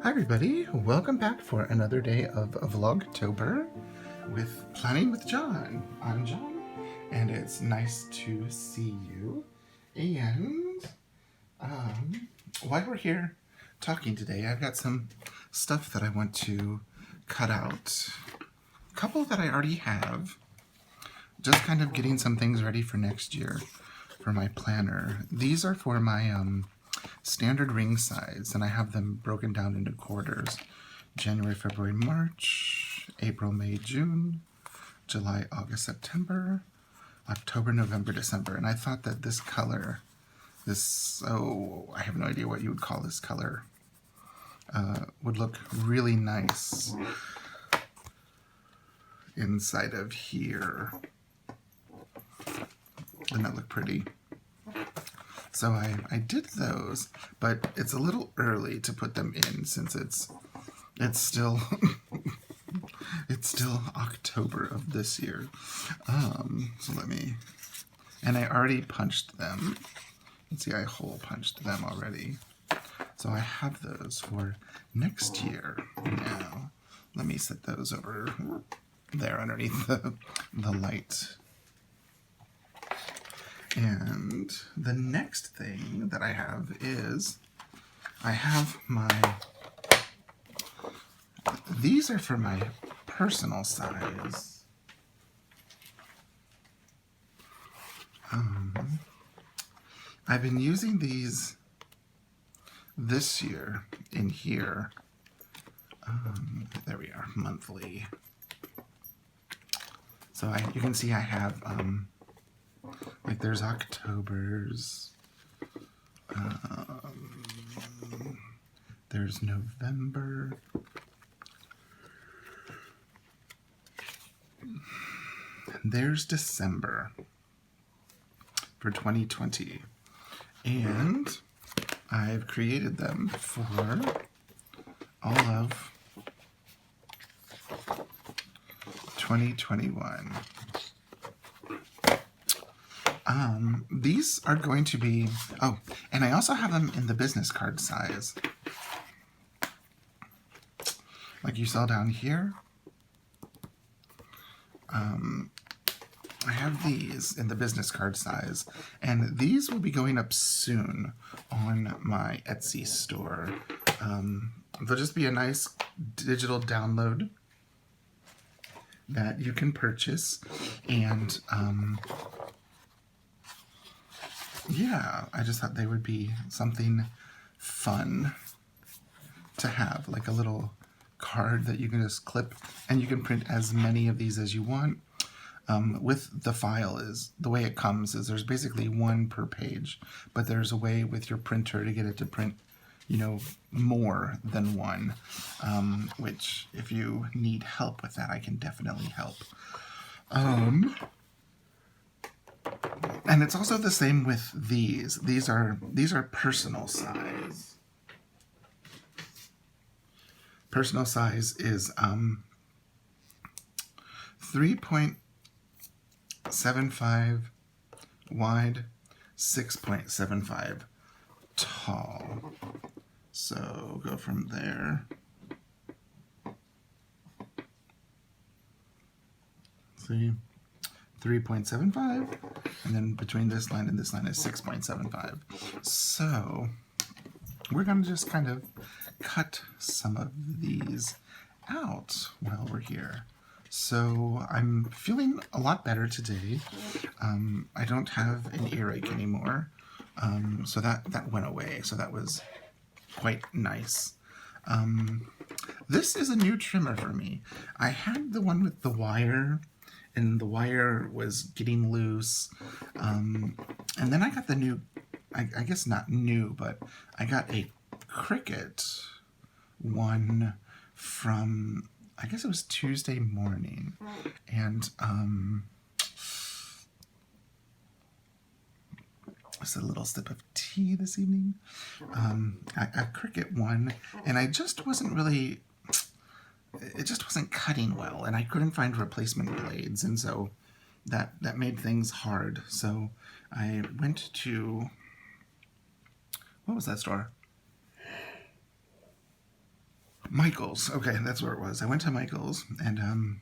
Hi everybody, welcome back for another day of Vlogtober with Planning with John. I'm John, and it's nice to see you. And while we're here talking today, I've got some stuff that I want to cut out. A couple that I already have, just kind of getting some things ready for next year for my planner. These are for my standard ring size, and I have them broken down into quarters: January, February, March, April, May, June, July, August, September, October, November, December. And I thought that this color, I have no idea what you would call this color, would look really nice inside of here. Doesn't that look pretty? So I did those, but it's a little early to put them in since it's still it's still October of this year. So and I already punched them. Let's see, I hole punched them already. So I have those for next year. Now, let me set those over there underneath the light. And the next thing that I have is, these are for my personal size. I've been using these this year in here. There we are, monthly. So you can see I have, like there's October's, there's November, and there's December for 2020. And I've created them for all of 2021. These are going to be, and I also have them in the business card size. Like you saw down here. I have these in the business card size, and these will be going up soon on my Etsy store. They'll just be a nice digital download that you can purchase, and yeah, I just thought they would be something fun to have, like a little card that you can just clip, and you can print as many of these as you want. With the file, is the way it comes is there's basically one per page, but there's a way with your printer to get it to print, more than one, which if you need help with that, I can definitely help. And it's also the same with these. These are personal size. Personal size is 3.75 wide, 6.75 tall. So go from there. See? 3.75, and then between this line and this line is 6.75. So we're going to just kind of cut some of these out while we're here. So I'm feeling a lot better today. I don't have an earache anymore, so that went away. So that was quite nice. This is a new trimmer for me. I had the one with the wire, and the wire was getting loose. And then I got the new, I guess not new, but I got a Cricut one from, I guess it was Tuesday morning. And just a little sip of tea this evening. A Cricut one, and I just wasn't really, it just wasn't cutting well, and I couldn't find replacement blades, and so that made things hard. So I went to, what was that store? Michael's. Okay, that's where it was. I went to Michael's and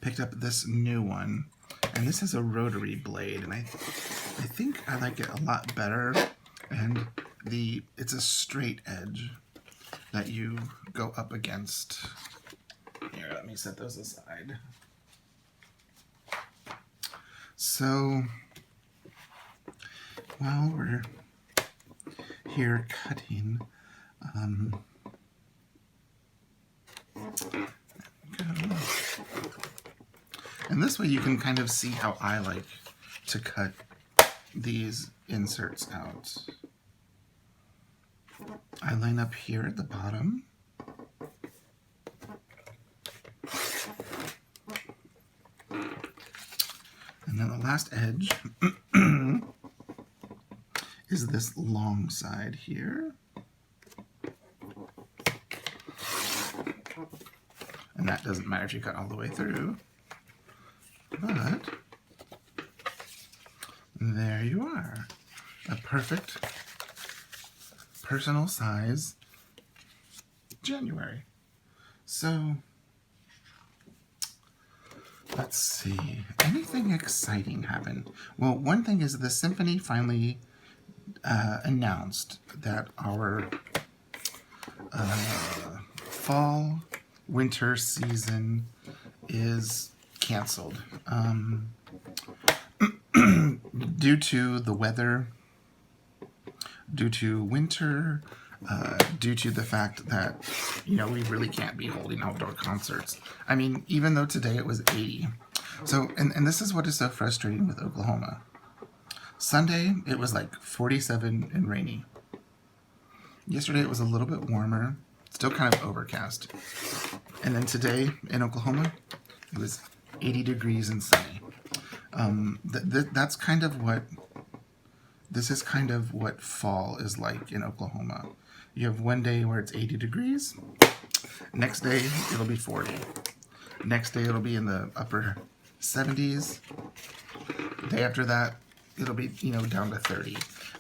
picked up this new one. And this is a rotary blade, and I think I like it a lot better. And it's a straight edge that you go up against. Here, let me set those aside. So, while we're here cutting, and this way you can kind of see how I like to cut these inserts out. I line up here at the bottom. And then the last edge is this long side here. And that doesn't matter if you cut all the way through. But there you are. A perfect personal size January. So let's see. Anything exciting happened? Well, one thing is the symphony finally announced that our fall winter season is canceled due to the weather, due to winter, due to the fact that, we really can't be holding outdoor concerts. I mean, even though today it was 80. So, and this is what is so frustrating with Oklahoma. Sunday, it was like 47 and rainy. Yesterday, it was a little bit warmer, still kind of overcast. And then today, in Oklahoma, it was 80 degrees and sunny. That's kind of what... This is kind of what fall is like in Oklahoma. You have one day where it's 80 degrees. Next day, it'll be 40. Next day, it'll be in the upper 70s. The day after that, it'll be, down to 30.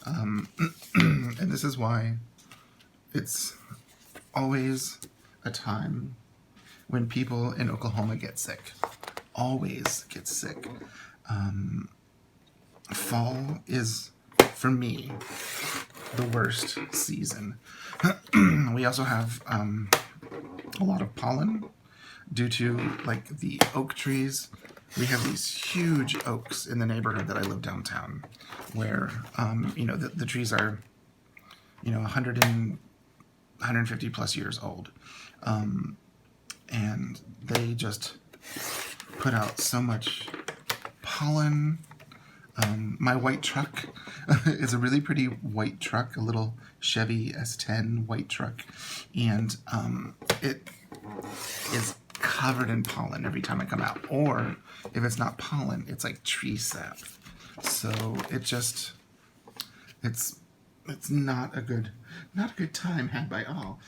And this is why it's always a time when people in Oklahoma get sick. Always get sick. Fall is, for me, the worst season. We also have a lot of pollen due to the oak trees. We have these huge oaks in the neighborhood that I live downtown, where the trees are 100 and 150 plus years old, and they just put out so much pollen. My white truck is a really pretty white truck, a little Chevy S10 white truck, and it is covered in pollen every time I come out. Or if it's not pollen, it's like tree sap. So it's not a good time had by all.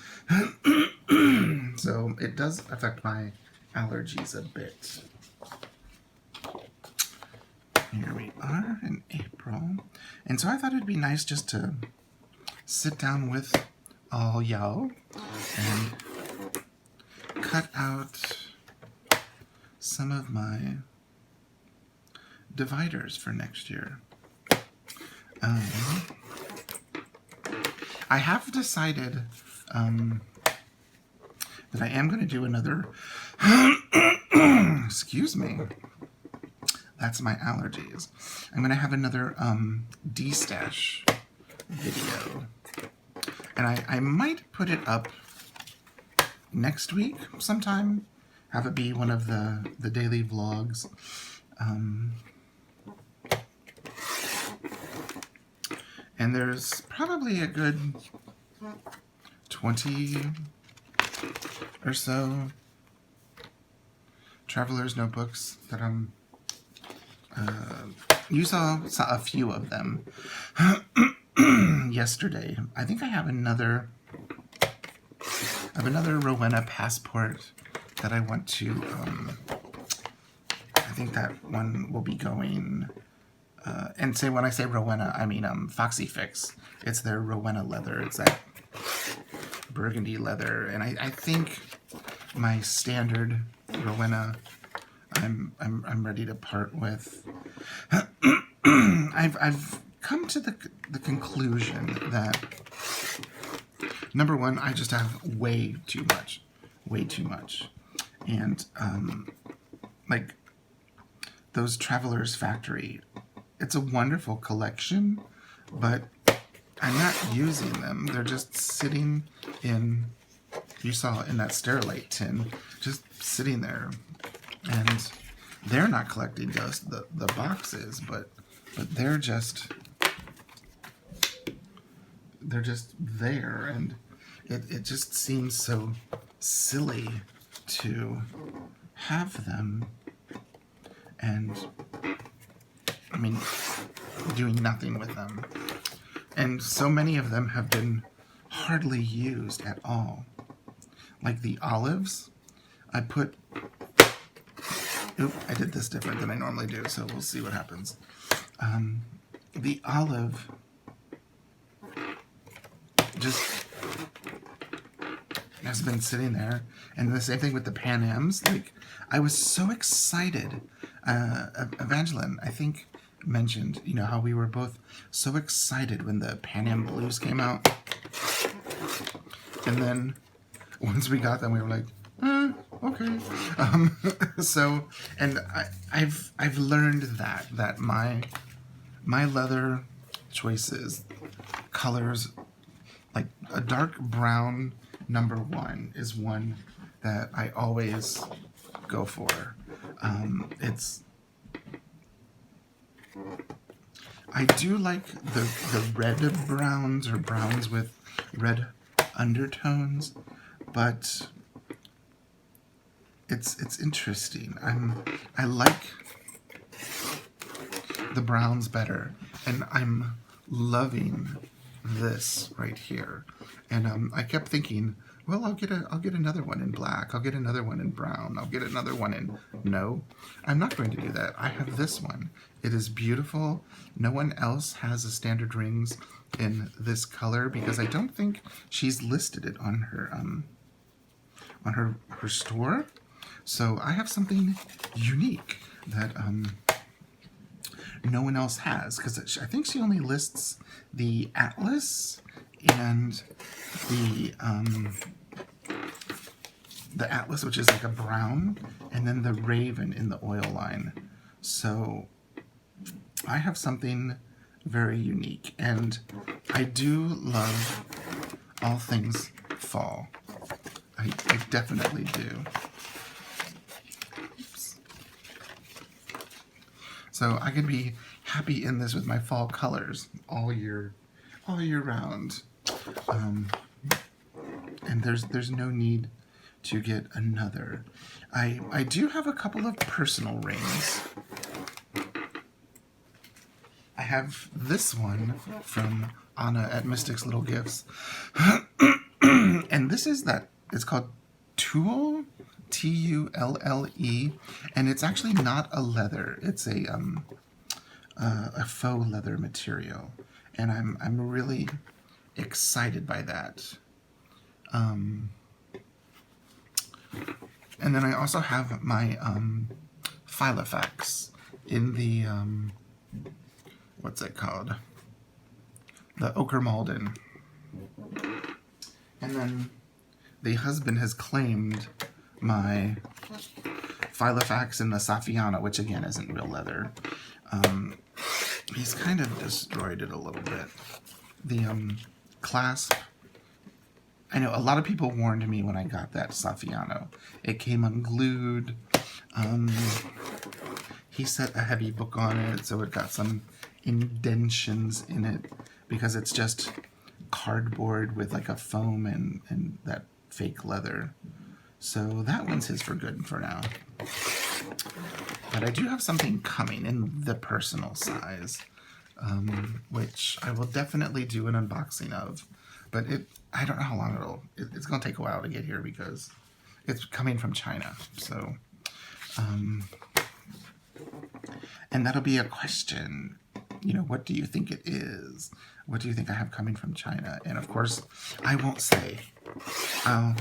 So it does affect my allergies a bit. Here we are in April. And so I thought it'd be nice just to sit down with all y'all and cut out some of my dividers for next year. I have decided that I am going to do another... Excuse me. That's my allergies. I'm going to have another de-stash video. And I might put it up next week sometime. Have it be one of the daily vlogs. And there's probably a good 20 or so traveler's notebooks that I'm... you saw a few of them yesterday. I think I have another Rowena passport that I want to... I think that one will be going... and when I say Rowena, I mean Foxy Fix. It's their Rowena leather. It's that burgundy leather, and I think my standard Rowena I'm ready to part with. I've come to the conclusion that, number one, I just have way too much, and like those Travelers Factory, it's a wonderful collection, but I'm not using them. They're just sitting in, you saw in that Sterilite tin, just sitting there. And they're not collecting dust, the boxes, but they're just there, and it just seems so silly to have them, and I mean, doing nothing with them. And so many of them have been hardly used at all. Like the olives, I put... Oop, I did this different than I normally do, so we'll see what happens. The olive just has been sitting there. And the same thing with the Pan Ams. Like, I was so excited. Evangeline, I think, mentioned, you know, how we were both so excited when the Pan Am Blues came out. And then once we got them, we were like, okay. So, and I've learned that my leather choices, colors, like a dark brown number 1 is one that I always go for. I do like the red browns, or browns with red undertones, but it's interesting. I like the browns better, and I'm loving this right here. And I kept thinking, well, I'll get another one in black. I'll get another one in brown. I'll get another one in... No, I'm not going to do that. I have this one. It is beautiful. No one else has a standard rings in this color, because I don't think she's listed it on her store. So I have something unique that no one else has, because I think she only lists the Atlas and the Atlas, which is like a brown, and then the Raven in the oil line. So I have something very unique, and I do love all things fall. I definitely do. Oops. So I could be happy in this with my fall colors all year round. And there's no need to get another. I do have a couple of personal rings. I have this one from Anna at Mystic's Little Gifts. And this is it's called Tulle, Tulle, and it's actually not a leather. It's a faux leather material, and I'm really excited by that. And then I also have my Filofax in the what's it called? The Ochre Malden. And then the husband has claimed my Filofax in the Saffiano, which again isn't real leather. He's kind of destroyed it a little bit. The clasp, I know a lot of people warned me when I got that Saffiano. It came unglued. He set a heavy book on it, so it got some indentions in it, because it's just cardboard with like a foam and that fake leather. So that one's his for good for now. But I do have something coming in the personal size, which I will definitely do an unboxing of. But I don't know how long it's going to take a while to get here, because it's coming from China. So, and that'll be a question. You know, what do you think it is? What do you think I have coming from China? And of course, I won't say. I'll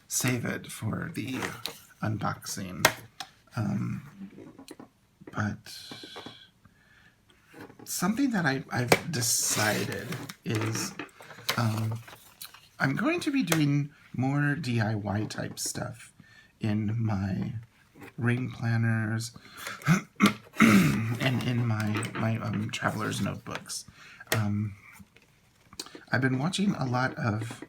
save it for the unboxing. But something that I've decided is I'm going to be doing more DIY type stuff in my ring planners and in my traveler's notebooks. I've been watching a lot of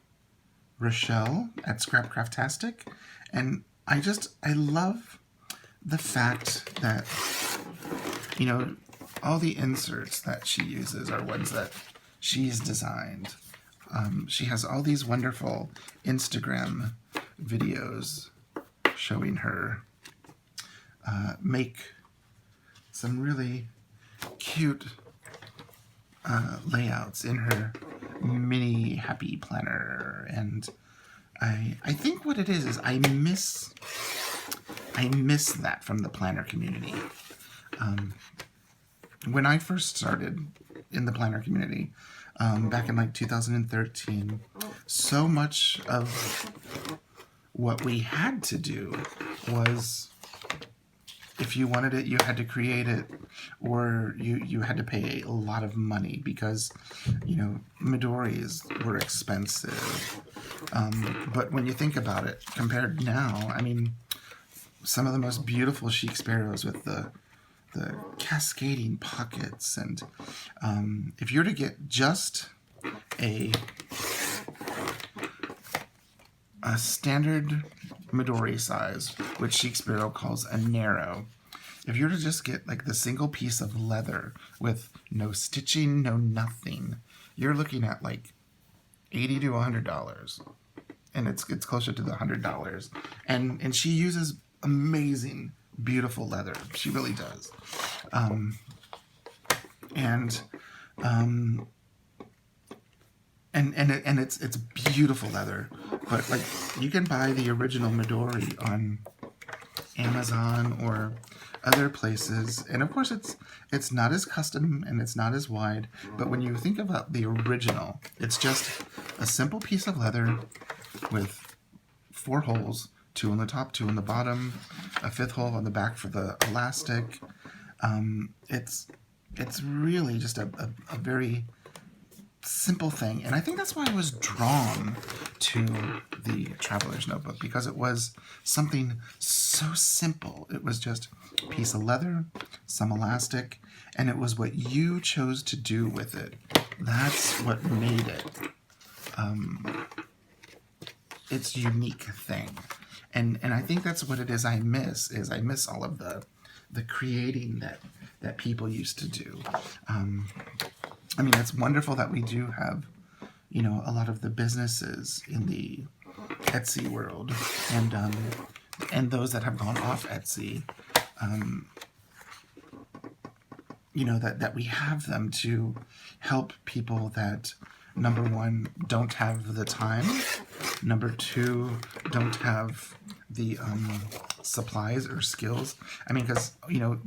Rochelle at Scrapcraftastic, and I love the fact that, you know, all the inserts that she uses are ones that she's designed. She has all these wonderful Instagram videos showing her make some really cute layouts in her mini happy planner, and I think what it is I miss that from the planner community. When I first started in the planner community, back in like 2013, so much of what we had to do was, if you wanted it, you had to create it, or you had to pay a lot of money because, you know, Midori's were expensive. But when you think about it, compared now, I mean, some of the most beautiful chic sparrows with the cascading pockets, and if you're to get just a standard Midori size, which Chic Sparrow calls a narrow, if you're to just get like the single piece of leather with no stitching, no nothing, you're looking at like $80 to $100, and it's closer to the $100. And she uses amazing, beautiful leather. She really does. And it's beautiful leather, but like you can buy the original Midori on Amazon or other places, and of course it's not as custom and it's not as wide, but when you think about the original, it's just a simple piece of leather with 4 holes, 2 on the top, 2 on the bottom, a 5th hole on the back for the elastic. It's really just a very simple thing, and I think that's why I was drawn to the Traveler's Notebook, because it was something so simple. It was just a piece of leather, some elastic, and it was what you chose to do with it. That's what made it its unique thing. And I think that's what it is I miss all of the creating that people used to do. I mean, it's wonderful that we do have, you know, a lot of the businesses in the Etsy world, and those that have gone off Etsy, you know, that we have them to help people that, number one, don't have the time, number two, don't have the supplies or skills. I mean, because, you know,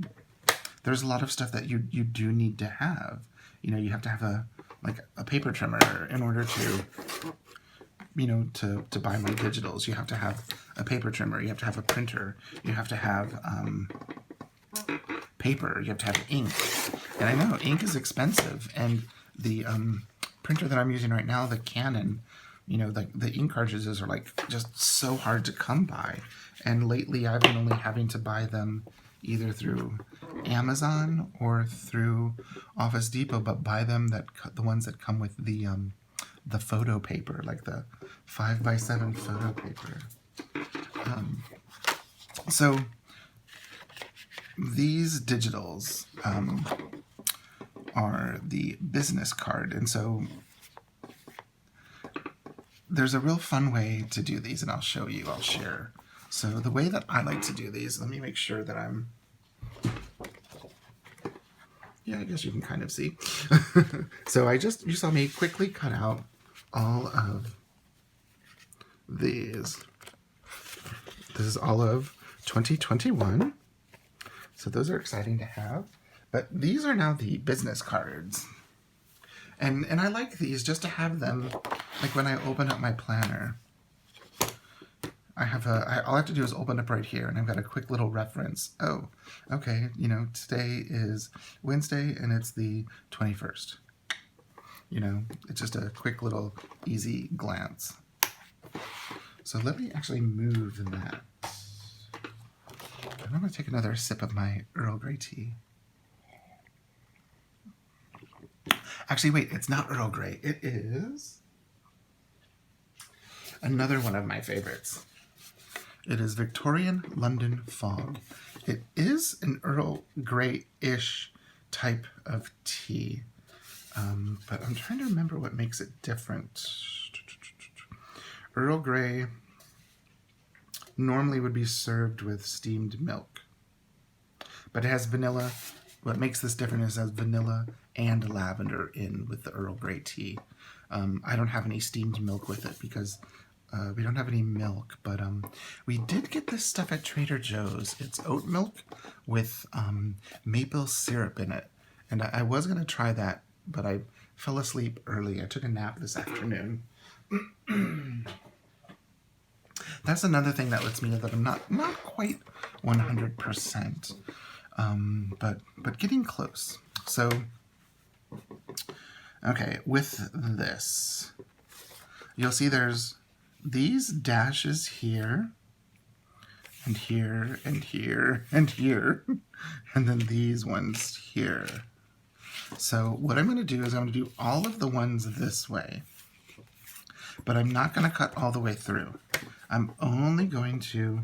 there's a lot of stuff that you do need to have. You know, you have to have a paper trimmer in order to, you know, to buy my digitals. You have to have a paper trimmer. You have to have a printer. You have to have paper. You have to have ink. And I know ink is expensive. And the printer that I'm using right now, the Canon, you know, the ink cartridges are like just so hard to come by. And lately I've been only having to buy them either through Amazon or through Office Depot, but buy them the ones that come with the photo paper, like the 5x7 photo paper. So these digitals are the business card, and so there's a real fun way to do these, and I'll show you, I'll share. So the way that I like to do these, let me make sure that I'm, yeah, I guess you can kind of see. So you saw me quickly cut out all of these. This is all of 2021. So those are exciting to have. But these are now the business cards. And I like these just to have them, like when I open up my planner, all I have to do is open up right here, and I've got a quick little reference. Oh, okay, you know, today is Wednesday, and it's the 21st. You know, it's just a quick little easy glance. So let me actually move that. And I'm going to take another sip of my Earl Grey tea. Actually, wait, it's not Earl Grey. It is another one of my favorites. It is Victorian London Fog. It is an Earl Grey-ish type of tea. But I'm trying to remember what makes it different. Earl Grey normally would be served with steamed milk. But it has vanilla. What makes this different is it has vanilla and lavender in with the Earl Grey tea. I don't have any steamed milk with it because we don't have any milk. But we did get this stuff at Trader Joe's. It's oat milk with maple syrup in it. And I was going to try that, but I fell asleep early. I took a nap this afternoon. That's another thing that lets me know that I'm not quite 100%, but getting close. So, okay, with this, you'll see there's these dashes here, and here, and here, and here, and then these ones here. So what I'm going to do is I'm going to do all of the ones this way, but I'm not going to cut all the way through. I'm only going to,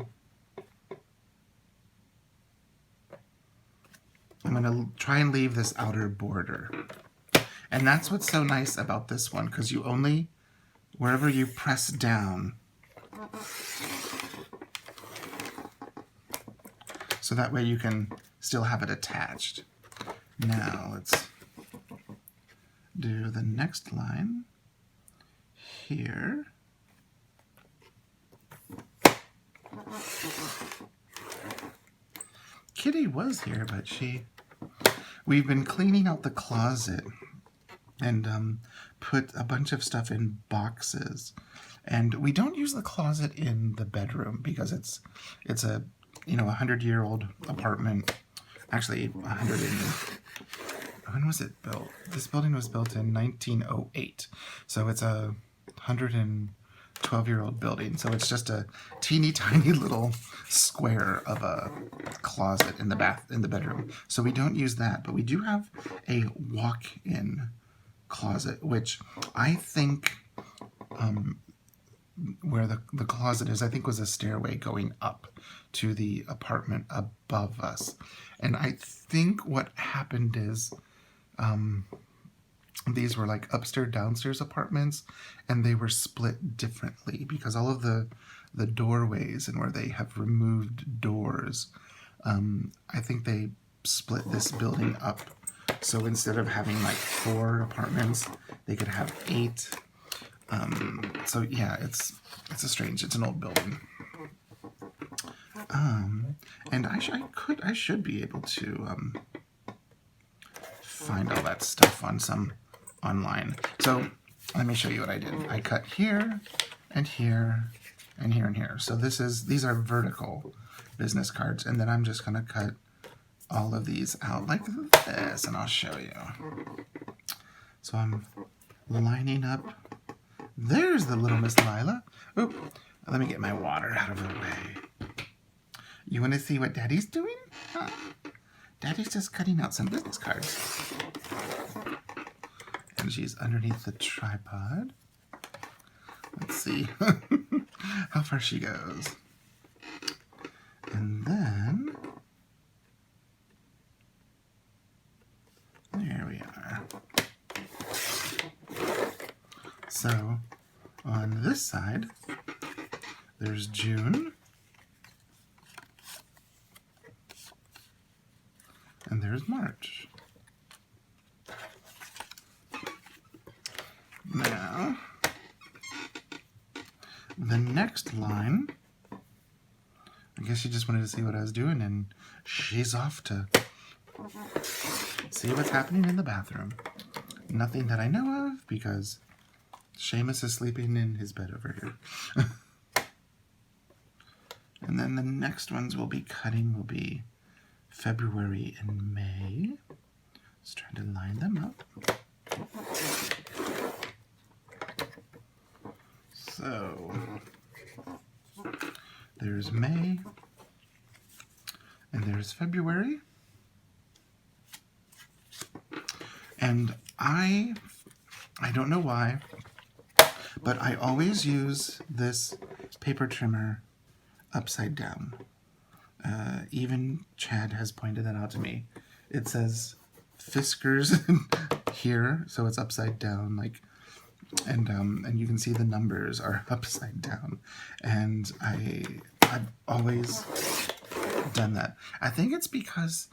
I'm going to try and leave this outer border. And that's what's so nice about this one, because you only, wherever you press down, so that way you can still have it attached. Now let's do the next line here. Kitty was here, but we've been cleaning out the closet and put a bunch of stuff in boxes. And we don't use the closet in the bedroom because it's a, you know, 100-year-old apartment. Actually, when was it built? This building was built in 1908. So it's a 112-year-old building. So it's just a teeny tiny little square of a closet in the bedroom. So we don't use that, but we do have a walk-in closet, which I think where the closet is, I think was a stairway going up to the apartment above us. And I think what happened is these were like upstairs, downstairs apartments, and they were split differently because all of the doorways and where they have removed doors, I think they split this building up. So instead of having like 4 apartments, they could have 8. So yeah, it's an old building. And I should be able to find all that stuff on online. So let me show you what I did. I cut here and here and here and here. So these are vertical business cards, and then I'm just gonna cut all of these out like this, and I'll show you. So I'm lining up. There's the little Miss Lila. Oop, let me get my water out of her way. You want to see what Daddy's doing? Huh? Daddy's just cutting out some business cards. And she's underneath the tripod. Let's see how far she goes. And then, there we are. So, on this side, there's June. And there's March. Now, the next line, I guess she just wanted to see what I was doing, and she's off to see what's happening in the bathroom. Nothing that I know of, because Seamus is sleeping in his bed over here. And then the next ones we'll be cutting will be February and May. Just trying to line them up. So there's May and there's February. And I don't know why, but I always use this paper trimmer upside down. Even Chad has pointed that out to me. It says Fiskars here, so it's upside down, like, and you can see the numbers are upside down. And I've always done that. I think it's because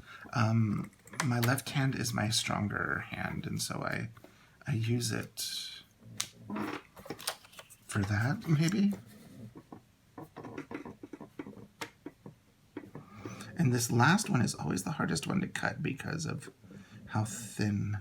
my left hand is my stronger hand, and so I use it for that, maybe. And this last one is always the hardest one to cut because of how thin.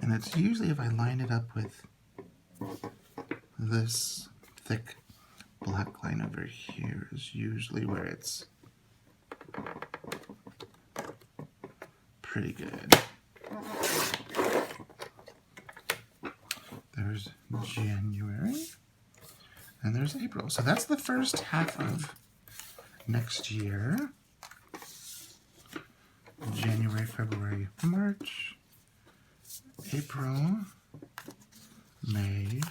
And it's usually, if I line it up with this thick black line over here, is usually where it's pretty good. There's January, and there's April. So that's the first half of next year. January, February, March, April, May,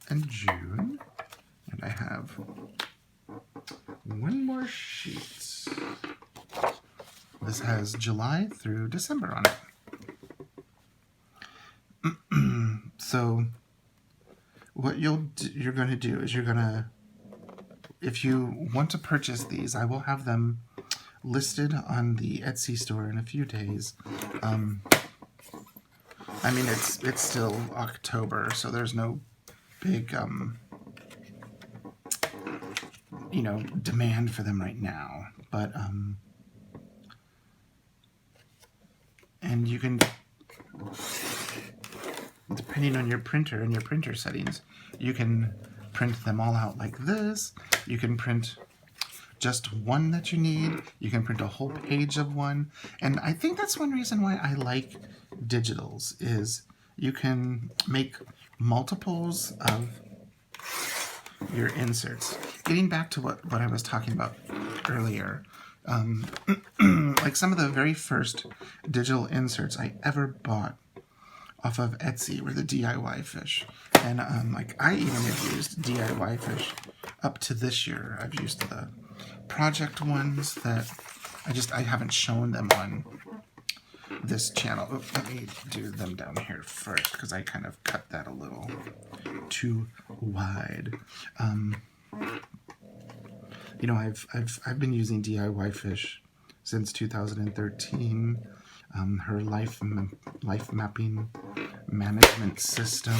and June. And I have one more sheet. This has July through December on it. So what you're going to do is if you want to purchase these, I will have them listed on the Etsy store in a few days. I mean, it's still October, so there's no big demand for them right now, but and you can, depending on your printer and your printer settings, you can print them all out like this. You can print just one that you need. You can print a whole page of one. And I think that's one reason why I like digitals, is you can make multiples of your inserts. Getting back to what I was talking about earlier, like some of the very first digital inserts I ever bought off of Etsy were the DIY fish. And like I even have used DIY fish up to this year. I've used the project ones that I haven't shown them on this channel. Oh, let me do them down here first, because I kind of cut that a little too wide. You know, I've been using DIY fish since 2013. Her life mapping management system.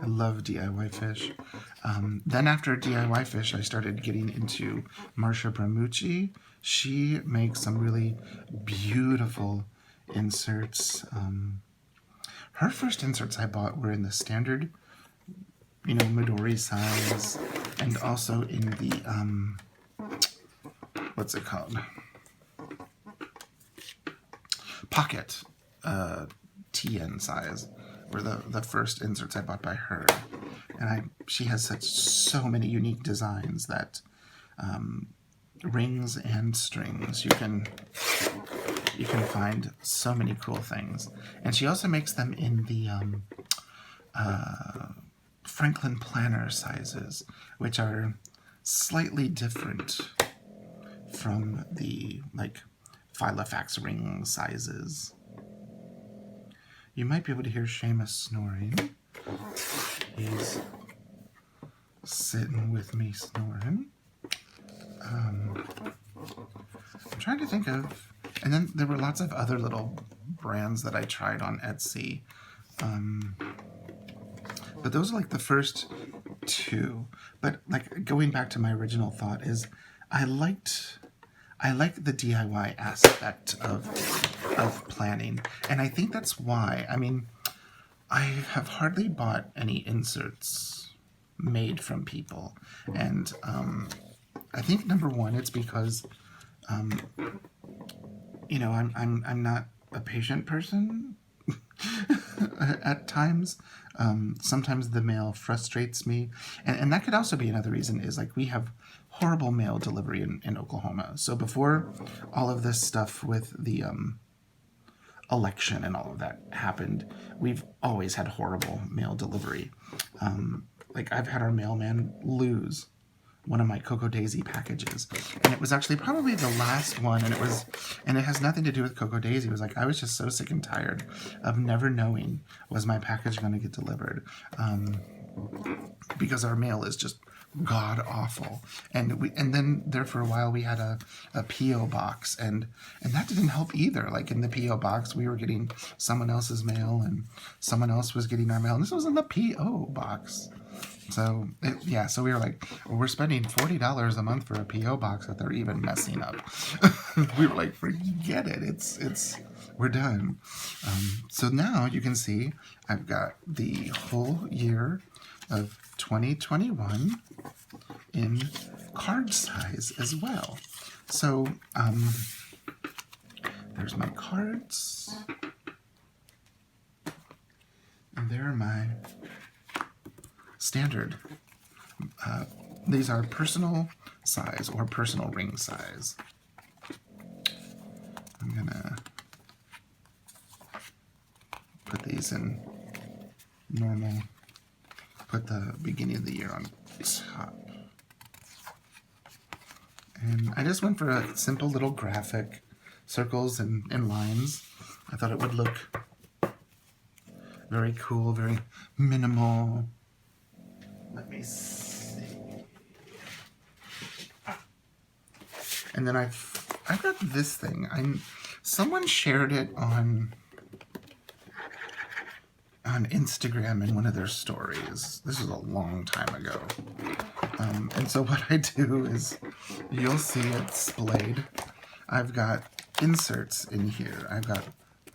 I love DIY fish. Then after DIY fish, I started getting into Marsha Bramucci. She makes some really beautiful inserts. Her first inserts I bought were in the standard, Midori size, and also in the, what's it called? Pocket TN size were the first inserts I bought by her. And she has so many unique designs that rings and strings, you can find so many cool things. And she also makes them in the Franklin planner sizes, which are slightly different from the Filofax ring sizes. You might be able to hear Seamus snoring. He's sitting with me snoring. I'm trying to think of, and then there were lots of other little brands that I tried on Etsy. But those are like the first too. But like going back to my original thought is I like the DIY aspect of planning. And I think that's why, I mean, I have hardly bought any inserts made from people. And I think number one, it's because you know, I'm not a patient person at times. Sometimes the mail frustrates me. And that could also be another reason is like we have horrible mail delivery in Oklahoma. So before all of this stuff with the election and all of that happened, we've always had horrible mail delivery. Like I've had our mailman lose one of my Cocoa Daisy packages, and it was actually probably the last one, and it has nothing to do with Cocoa Daisy. It was like I was just so sick and tired of never knowing was my package going to get delivered, because our mail is just god awful. And then there for a while we had a PO box, and that didn't help either. Like in the PO box we were getting someone else's mail and someone else was getting our mail, and this was in the PO box. So yeah, so we were like, well, we're spending $40 a month for a PO box that they're even messing up. We were like, forget it, it's we're done. So now you can see I've got the whole year of 2021 in card size as well. So there's my cards, and there are my standard. These are personal size or personal ring size. I'm gonna put these in normal, put the beginning of the year on top. And I just went for a simple little graphic, circles and lines. I thought it would look very cool, very minimal. Let me see. And then I've got this thing. Someone shared it on Instagram in one of their stories. This was a long time ago. And so what I do is, you'll see it displayed. I've got inserts in here. I've got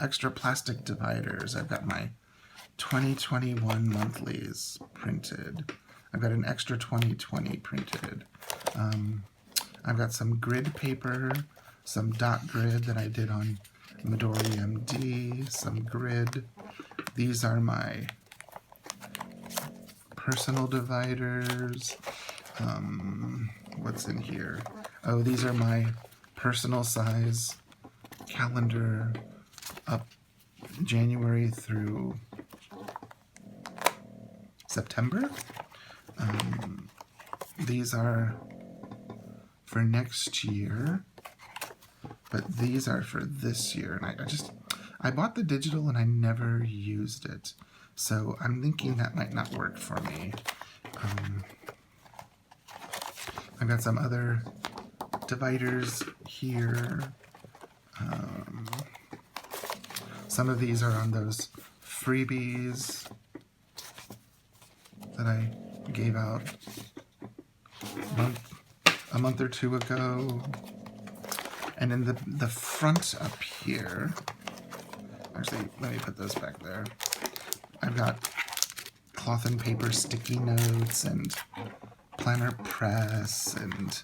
extra plastic dividers. I've got my 2021 monthlies printed. I've got an extra 2020 printed. I've got some grid paper, some dot grid that I did on Midori MD, some grid. These are my personal dividers. What's in here? Oh, these are my personal size calendar up January through September. These are for next year, but these are for this year. And I bought the digital and I never used it, so I'm thinking that might not work for me. I've got some other dividers here. Some of these are on those freebies that I gave out a month or two ago. And in the front up here, actually, let me put those back there. I've got cloth and paper sticky notes and planner press and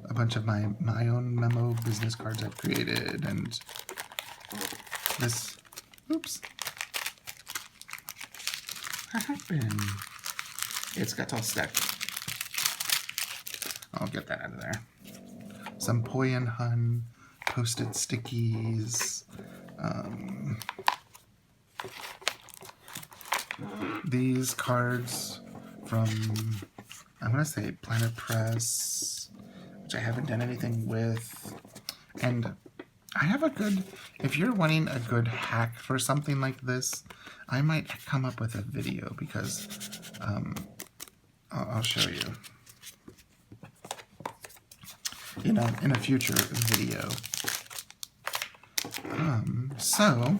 a bunch of my own memo business cards I've created, and this, oops, what happened? It's got all stuck. I'll get that out of there. Some Poi and Hun posted stickies. These cards from, I'm going to say Planner Press, which I haven't done anything with. And I have a good, if you're wanting a good hack for something like this, I might come up with a video, because I'll show you. In a future video. So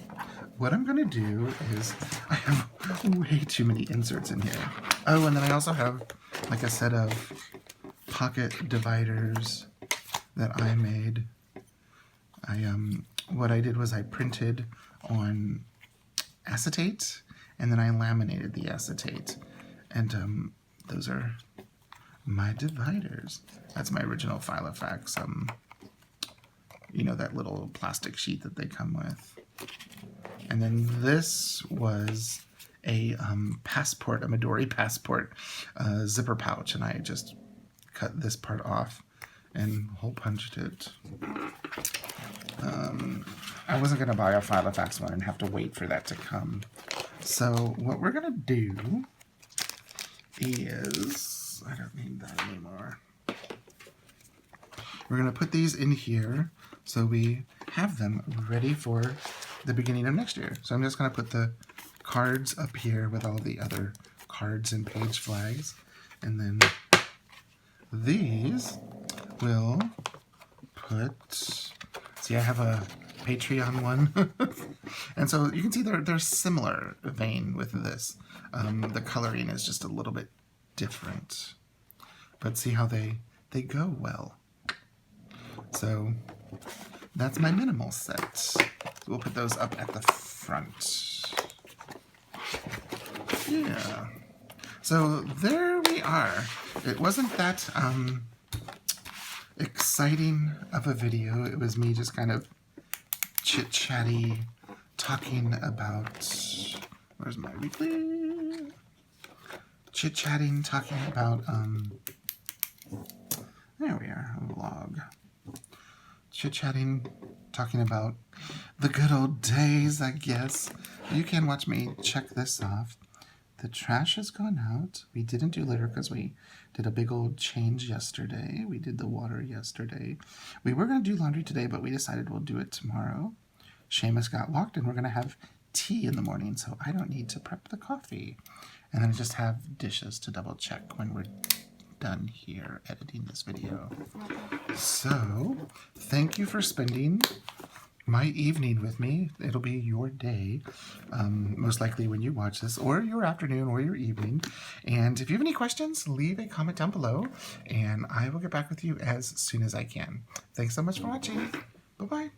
what I'm gonna do is, I have way too many inserts in here. Oh, and then I also have like a set of pocket dividers that I made. What I did was I printed on acetate, and then I laminated the acetate, and those are my dividers. That's my original Filofax, you know, that little plastic sheet that they come with. And then this was a passport, a Midori passport zipper pouch, and I just cut this part off and hole punched it. I wasn't going to buy a Filofax one and have to wait for that to come. So what we're going to do is, I don't need that anymore. We're going to put these in here so we have them ready for the beginning of next year. So I'm just going to put the cards up here with all the other cards and page flags. And then these will put, see, I have a Patreon one. And so you can see they're similar vein with this. The coloring is just a little bit different. But see how they go well. So that's my minimal set. So we'll put those up at the front. Yeah. So there we are. It wasn't that exciting of a video. It was me just kind of chit-chatty talking about, where's my weekly? Chit-chatting, talking about, there we are, a vlog. Chit-chatting, talking about the good old days, I guess. You can watch me check this off. The trash has gone out. We didn't do litter because we did a big old change yesterday. We did the water yesterday. We were going to do laundry today, but we decided we'll do it tomorrow. Seamus got locked, and we're going to have tea in the morning, so I don't need to prep the coffee. And then just have dishes to double check when we're done here editing this video. So, thank you for spending my evening with me. It'll be your day, most likely when you watch this, or your afternoon, or your evening. And if you have any questions, leave a comment down below, and I will get back with you as soon as I can. Thanks so much for watching. Bye-bye.